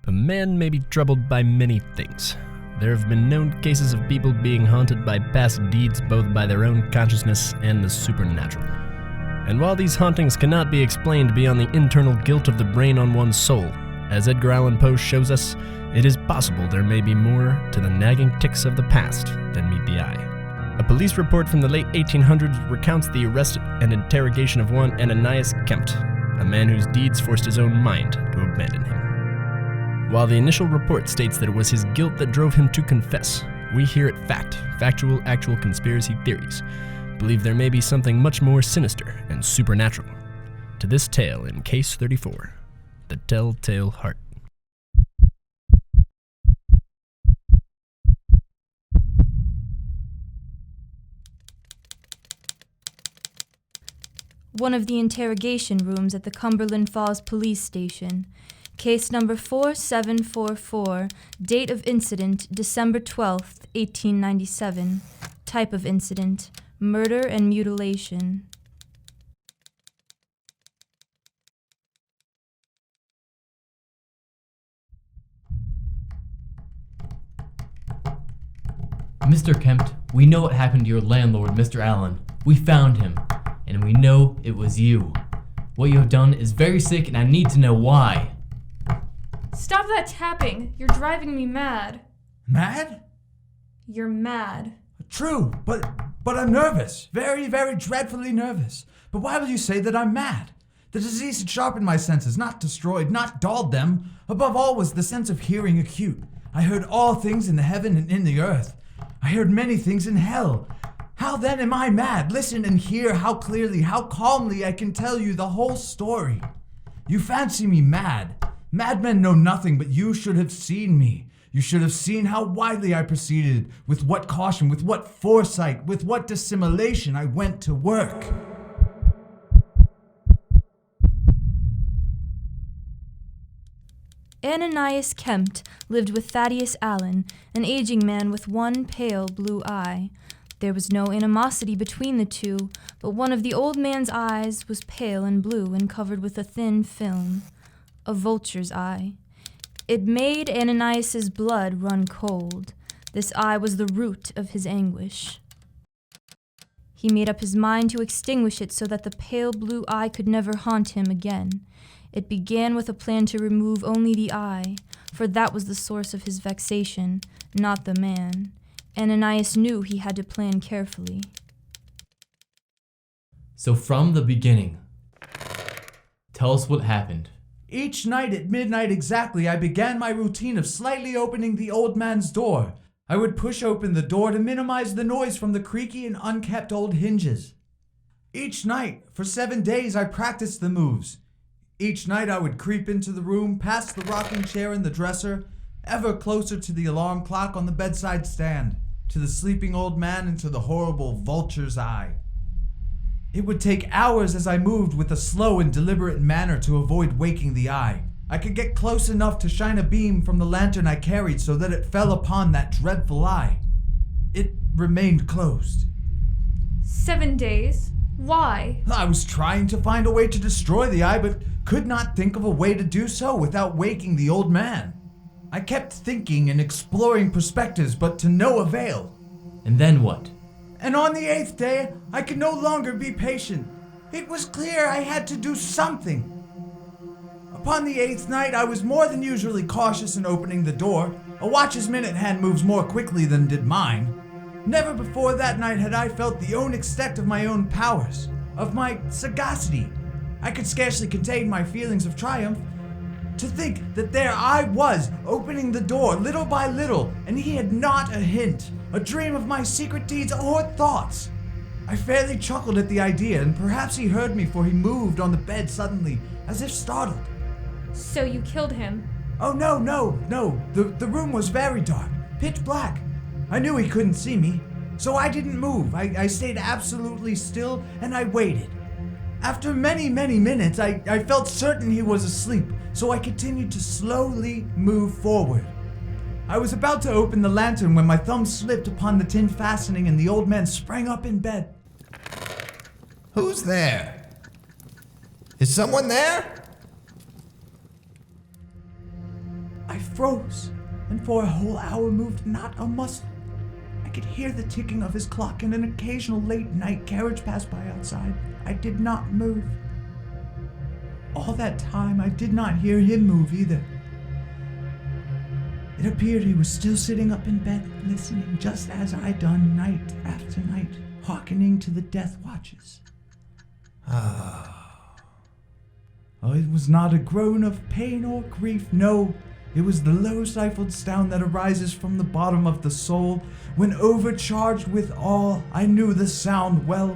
A man may be troubled by many things. There have been known cases of people being haunted by past deeds both by their own consciousness and the supernatural. And while these hauntings cannot be explained beyond the internal guilt of the brain on one's soul, as Edgar Allan Poe shows us, it is possible there may be more to the nagging tics of the past than meet the eye. A police report from the late 1800s recounts the arrest and interrogation of one Ananias Kempt, a man whose deeds forced his own mind to abandon him. While the initial report states that it was his guilt that drove him to confess, we here at Factual Actual Conspiracy Theories, believe there may be something much more sinister and supernatural to this tale in Case 34, The Telltale Heart. One of the interrogation rooms at the Cumberland Falls Police Station. Case number 4744, date of incident December 12th, 1897. Type of incident, murder and mutilation. Mr. Kempt, we know what happened to your landlord, Mr. Allen. We found him, and we know it was you. What you have done is very sick, and I need to know why. Stop that tapping. You're driving me mad. Mad? You're mad. True, but I'm nervous. Very, very dreadfully nervous. But why will you say that I'm mad? The disease had sharpened my senses, not destroyed, not dulled them. Above all was the sense of hearing acute. I heard all things in the heaven and in the earth. I heard many things in hell. How then am I mad? Listen and hear how clearly, how calmly I can tell you the whole story. You fancy me mad. Madmen know nothing, but you should have seen me. You should have seen how widely I proceeded, with what caution, with what foresight, with what dissimulation I went to work. Ananias Kempt lived with Thaddeus Allen, an aging man with one pale blue eye. There was no animosity between the two, but one of the old man's eyes was pale and blue and covered with a thin film. A vulture's eye. It made Ananias's blood run cold. This eye was the root of his anguish. He made up his mind to extinguish it so that the pale blue eye could never haunt him again. It began with a plan to remove only the eye, for that was the source of his vexation, not the man. Ananias knew he had to plan carefully. So from the beginning, tell us what happened. Each night at midnight exactly, I began my routine of slightly opening the old man's door. I would push open the door to minimize the noise from the creaky and unkept old hinges. Each night, for 7 days, I practiced the moves. Each night I would creep into the room, past the rocking chair and the dresser, ever closer to the alarm clock on the bedside stand, to the sleeping old man and to the horrible vulture's eye. It would take hours as I moved with a slow and deliberate manner to avoid waking the eye. I could get close enough to shine a beam from the lantern I carried so that it fell upon that dreadful eye. It remained closed. 7 days? Why? I was trying to find a way to destroy the eye, but could not think of a way to do so without waking the old man. I kept thinking and exploring perspectives, but to no avail. And then what? And on the 8th day, I could no longer be patient. It was clear I had to do something. Upon the 8th night, I was more than usually cautious in opening the door. A watch's minute hand moves more quickly than did mine. Never before that night had I felt the own extent of my own powers, of my sagacity. I could scarcely contain my feelings of triumph. To think that there I was, opening the door little by little, and he had not a hint, a dream of my secret deeds or thoughts. I fairly chuckled at the idea, and perhaps he heard me, for he moved on the bed suddenly, as if startled. So you killed him? Oh, no. The room was very dark, pitch black. I knew he couldn't see me, so I didn't move. I stayed absolutely still, and I waited. After many minutes, I felt certain he was asleep, so I continued to slowly move forward. I was about to open the lantern when my thumb slipped upon the tin fastening and the old man sprang up in bed. Who's there? Is someone there? I froze, and for a whole hour moved not a muscle. I could hear the ticking of his clock and an occasional late-night carriage pass by outside. I did not move. All that time, I did not hear him move either. It appeared he was still sitting up in bed, listening just as I done night after night, hearkening to the death watches. Oh, it was not a groan of pain or grief, no. It was the low stifled sound that arises from the bottom of the soul. When overcharged with awe, I knew the sound well.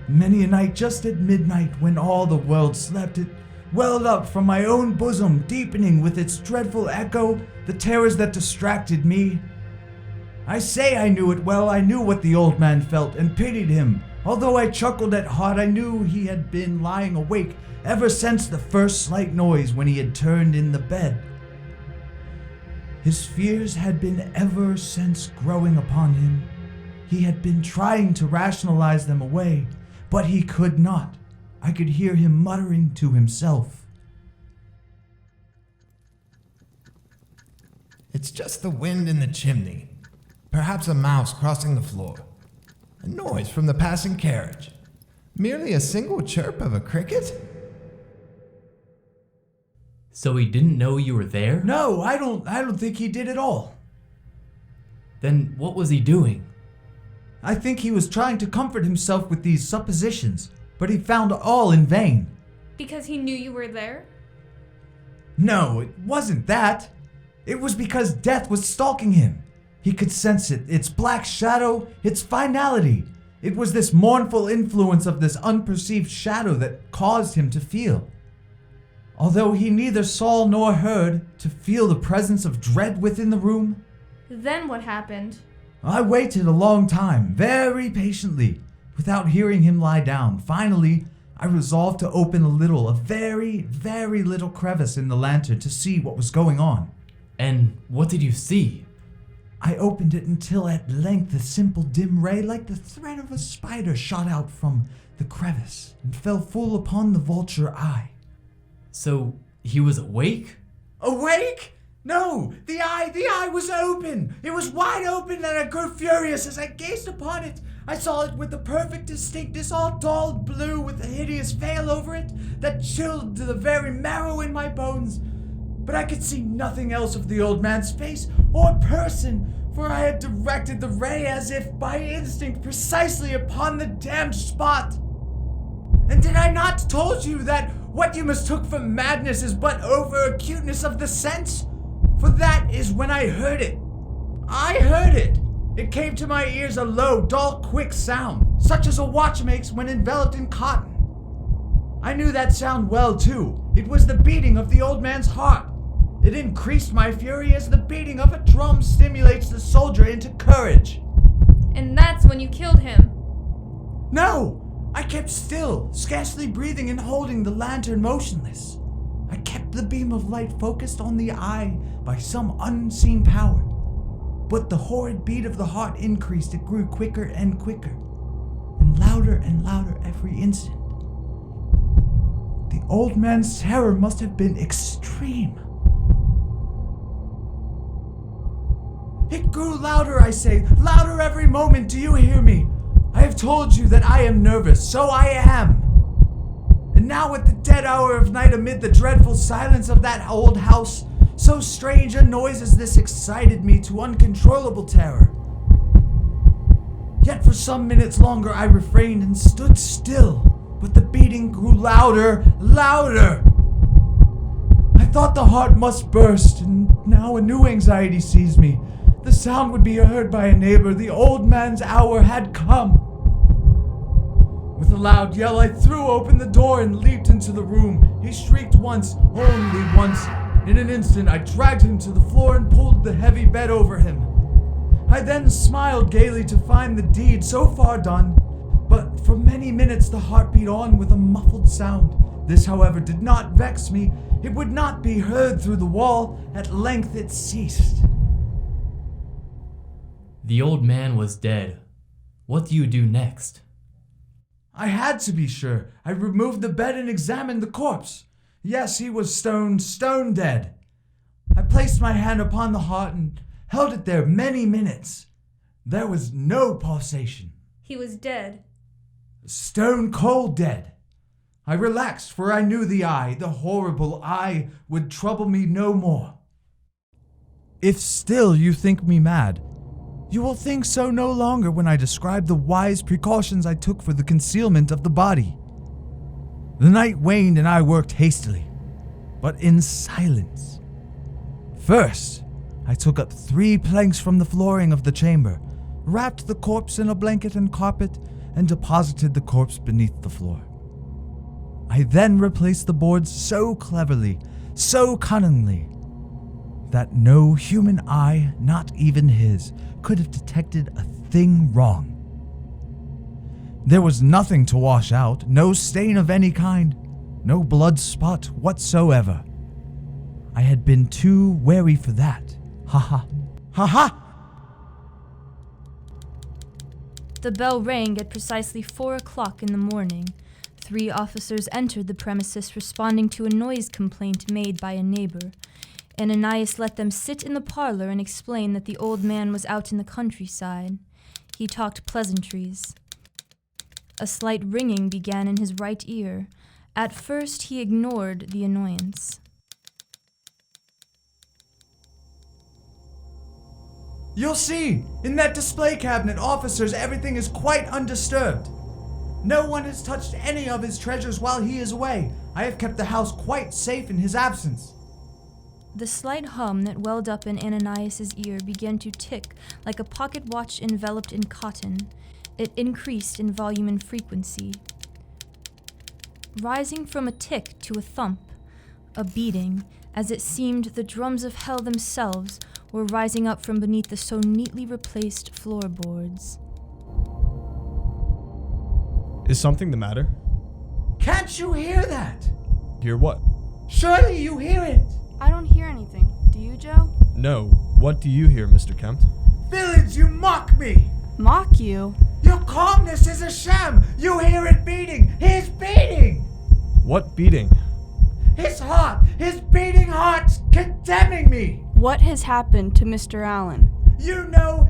Many a night just at midnight, when all the world slept, it welled up from my own bosom, deepening with its dreadful echo the terrors that distracted me. I say I knew it well. I knew what the old man felt and pitied him. Although I chuckled at heart, I knew he had been lying awake ever since the first slight noise when he had turned in the bed. His fears had been ever since growing upon him. He had been trying to rationalize them away, but he could not. I could hear him muttering to himself. It's just the wind in the chimney. Perhaps a mouse crossing the floor. A noise from the passing carriage. Merely a single chirp of a cricket? So he didn't know you were there? No, I don't think he did at all. Then what was he doing? I think he was trying to comfort himself with these suppositions, but he found all in vain. Because he knew you were there? No, it wasn't that. It was because death was stalking him. He could sense it, its black shadow, its finality. It was this mournful influence of this unperceived shadow that caused him to feel. Although he neither saw nor heard, to feel the presence of dread within the room. Then what happened? I waited a long time, very patiently, without hearing him lie down. Finally, I resolved to open a very, very little crevice in the lantern to see what was going on. And what did you see? I opened it until at length a simple dim ray like the thread of a spider shot out from the crevice and fell full upon the vulture eye. So he was awake? Awake? No, the eye was open. It was wide open, and I grew furious as I gazed upon it. I saw it with the perfect distinctness, all dull blue with a hideous veil over it that chilled to the very marrow in my bones. But I could see nothing else of the old man's face or person, for I had directed the ray as if by instinct precisely upon the damned spot. And did I not told you that what you mistook for madness is but over-acuteness of the sense? For that is when I heard it. I heard it. It came to my ears a low, dull, quick sound, such as a watch makes when enveloped in cotton. I knew that sound well, too. It was the beating of the old man's heart. It increased my fury as the beating of a drum stimulates the soldier into courage. And that's when you killed him. No! I kept still, scarcely breathing and holding the lantern motionless. I kept the beam of light focused on the eye by some unseen power. But the horrid beat of the heart increased. It grew quicker and quicker, and louder every instant. The old man's terror must have been extreme. It grew louder, I say, louder every moment. Do you hear me? I have told you that I am nervous, so I am. And now at the dead hour of night, amid the dreadful silence of that old house, so strange a noise as this excited me to uncontrollable terror. Yet for some minutes longer I refrained and stood still, but the beating grew louder. I thought the heart must burst, and now a new anxiety seized me. The sound would be heard by a neighbor. The old man's hour had come. With a loud yell, I threw open the door and leaped into the room. He shrieked once, only once. In an instant, I dragged him to the floor and pulled the heavy bed over him. I then smiled gaily to find the deed so far done, but for many minutes the heart beat on with a muffled sound. This, however, did not vex me. It would not be heard through the wall. At length it ceased. The old man was dead. What do you do next? I had to be sure. I removed the bed and examined the corpse. Yes, he was stone dead. I placed my hand upon the heart and held it there many minutes. There was no pulsation. He was dead. Stone cold dead. I relaxed, for I knew the horrible eye, would trouble me no more. If still you think me mad, you will think so no longer when I describe the wise precautions I took for the concealment of the body. The night waned and I worked hastily, but in silence. First, I took up 3 planks from the flooring of the chamber, wrapped the corpse in a blanket and carpet, and deposited the corpse beneath the floor. I then replaced the boards so cleverly, so cunningly, that no human eye, not even his, could have detected a thing wrong. There was nothing to wash out, no stain of any kind, no blood spot whatsoever. I had been too wary for that. Ha ha. Ha ha! The bell rang at precisely 4 o'clock in the morning. 3 officers entered the premises responding to a noise complaint made by a neighbor. Ananias let them sit in the parlor and explain that the old man was out in the countryside. He talked pleasantries. A slight ringing began in his right ear. At first he ignored the annoyance. You'll see! In that display cabinet, officers, everything is quite undisturbed. No one has touched any of his treasures while he is away. I have kept the house quite safe in his absence. The slight hum that welled up in Ananias's ear began to tick like a pocket watch enveloped in cotton. It increased in volume and frequency, rising from a tick to a thump, a beating, as it seemed the drums of hell themselves were rising up from beneath the so neatly replaced floorboards. Is something the matter? Can't you hear that? Hear what? Surely you hear it! I don't hear anything. Do you, Joe? No. What do you hear, Mr. Kempt? Villains, you mock me! Mock you? Your calmness is a sham! You hear it beating! He's beating! What beating? His heart! His beating heart's condemning me! What has happened to Mr. Allen? You know!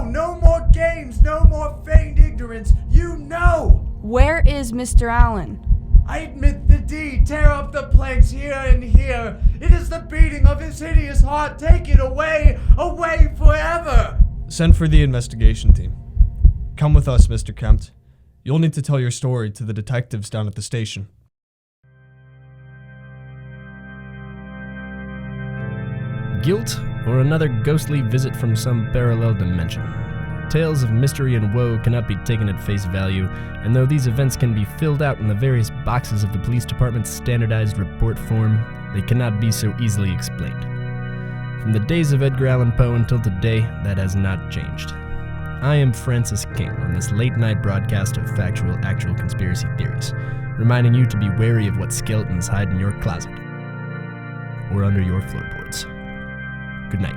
No more games, no more feigned ignorance! You know! Where is Mr. Allen? I admit the deed, tear up the planks here and here. It is the beating of his hideous heart. Take it away, away forever! Send for the investigation team. Come with us, Mr. Kempt. You'll need to tell your story to the detectives down at the station. Guilt, or another ghostly visit from some parallel dimension. Tales of mystery and woe cannot be taken at face value, and though these events can be filled out in the various boxes of the police department's standardized report form, they cannot be so easily explained. From the days of Edgar Allan Poe until today, that has not changed. I am Francis King on this late-night broadcast of factual, actual conspiracy theories, reminding you to be wary of what skeletons hide in your closet or under your floorboards. Good night.